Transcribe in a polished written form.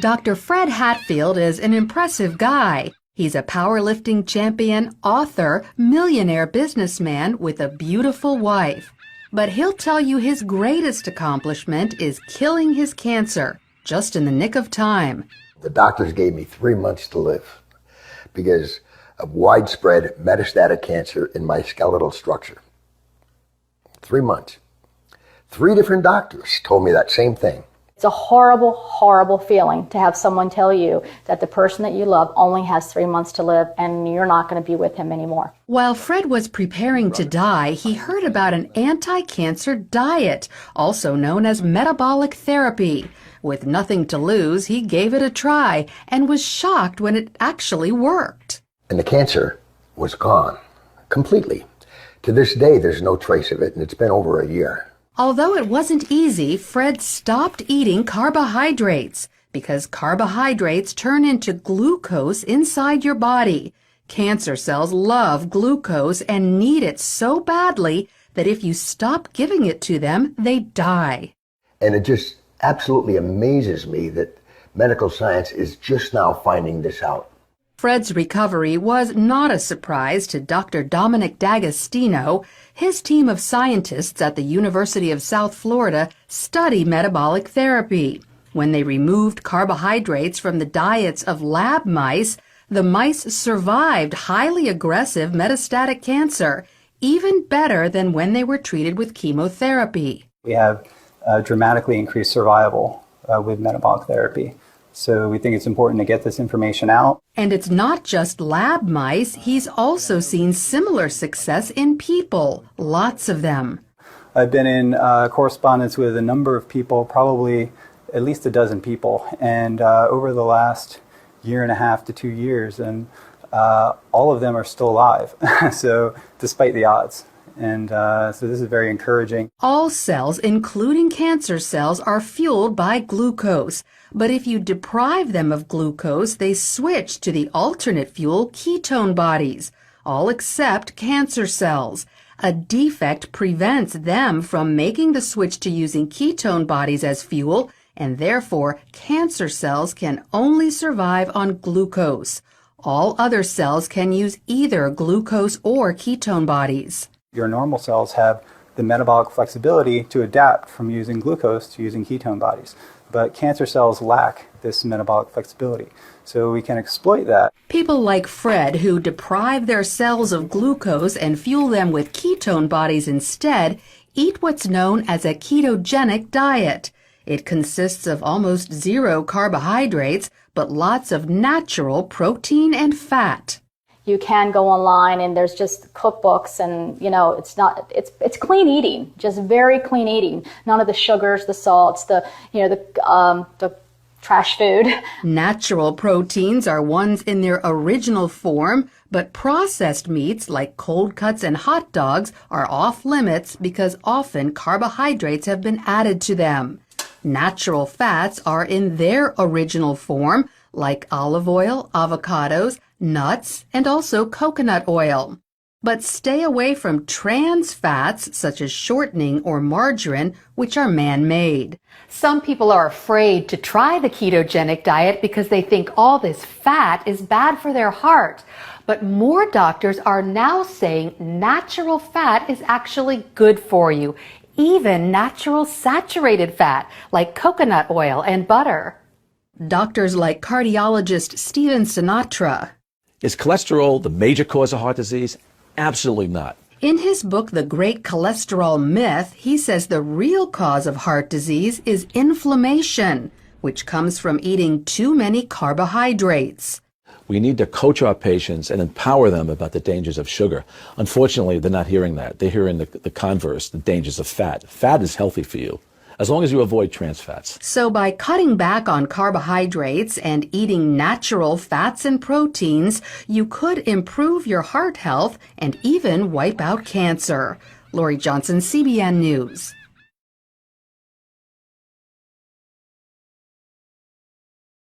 Dr. Fred Hatfield is an impressive guy. He's a powerlifting champion, author, millionaire businessman with a beautiful wife. But he'll tell you his greatest accomplishment is killing his cancer, just in the nick of time. The doctors gave me 3 months to live because of widespread metastatic cancer in my skeletal structure. 3 months. 3 different doctors told me that same thing. It's a horrible, horrible feeling to have someone tell you that the person that you love only has 3 months to live and you're not going to be with him anymore. While Fred was preparing to die, he heard about an anti-cancer diet, also known as metabolic therapy. With nothing to lose, he gave it a try and was shocked when it actually worked. And the cancer was gone completely. To this day, there's no trace of it, and it's been over a year. Although it wasn't easy, Fred stopped eating carbohydrates because carbohydrates turn into glucose inside your body. Cancer cells love glucose and need it so badly that if you stop giving it to them, they die. And it just absolutely amazes me that medical science is just now finding this out. Fred's recovery was not a surprise to Dr. Dominic D'Agostino. His team of scientists at the University of South Florida study metabolic therapy. When they removed carbohydrates from the diets of lab mice, the mice survived highly aggressive metastatic cancer, even better than when they were treated with chemotherapy. We have dramatically increased survival with metabolic therapy. So we think it's important to get this information out. And it's not just lab mice. He's also seen similar success in people, lots of them. I've been in correspondence with a number of people, probably at least a dozen people, and over the last 1.5 to 2 years, and all of them are still alive, so despite the odds. And so this is very encouraging. All cells, including cancer cells, are fueled by glucose. But if you deprive them of glucose, they switch to the alternate fuel ketone bodies, all except cancer cells. A defect prevents them from making the switch to using ketone bodies as fuel, and therefore cancer cells can only survive on glucose. All other cells can use either glucose or ketone bodies. Your normal cells have the metabolic flexibility to adapt from using glucose to using ketone bodies. But cancer cells lack this metabolic flexibility, so we can exploit that. People like Fred, who deprive their cells of glucose and fuel them with ketone bodies instead, eat what's known as a ketogenic diet. It consists of almost zero carbohydrates, but lots of natural protein and fat. You can go online and there's just cookbooks and, it's clean eating, just very clean eating. None of the sugars, the salts, the trash food. Natural proteins are ones in their original form, but processed meats like cold cuts and hot dogs are off limits because often carbohydrates have been added to them. Natural fats are in their original form, like olive oil, avocados, nuts, and also coconut oil. But stay away from trans fats such as shortening or margarine, which are man-made. Some people are afraid to try the ketogenic diet because they think all this fat is bad for their heart. But more doctors are now saying natural fat is actually good for you, even natural saturated fat like coconut oil and butter. Doctors like cardiologist Stephen Sinatra. Is cholesterol the major cause of heart disease? Absolutely not. In his book, The Great Cholesterol Myth, he says the real cause of heart disease is inflammation, which comes from eating too many carbohydrates. We need to coach our patients and empower them about the dangers of sugar. Unfortunately, they're not hearing that. They're hearing the converse, the dangers of fat. Fat is healthy for you, as long as you avoid trans fats. So by cutting back on carbohydrates and eating natural fats and proteins, you could improve your heart health and even wipe out cancer. Lori Johnson, CBN News.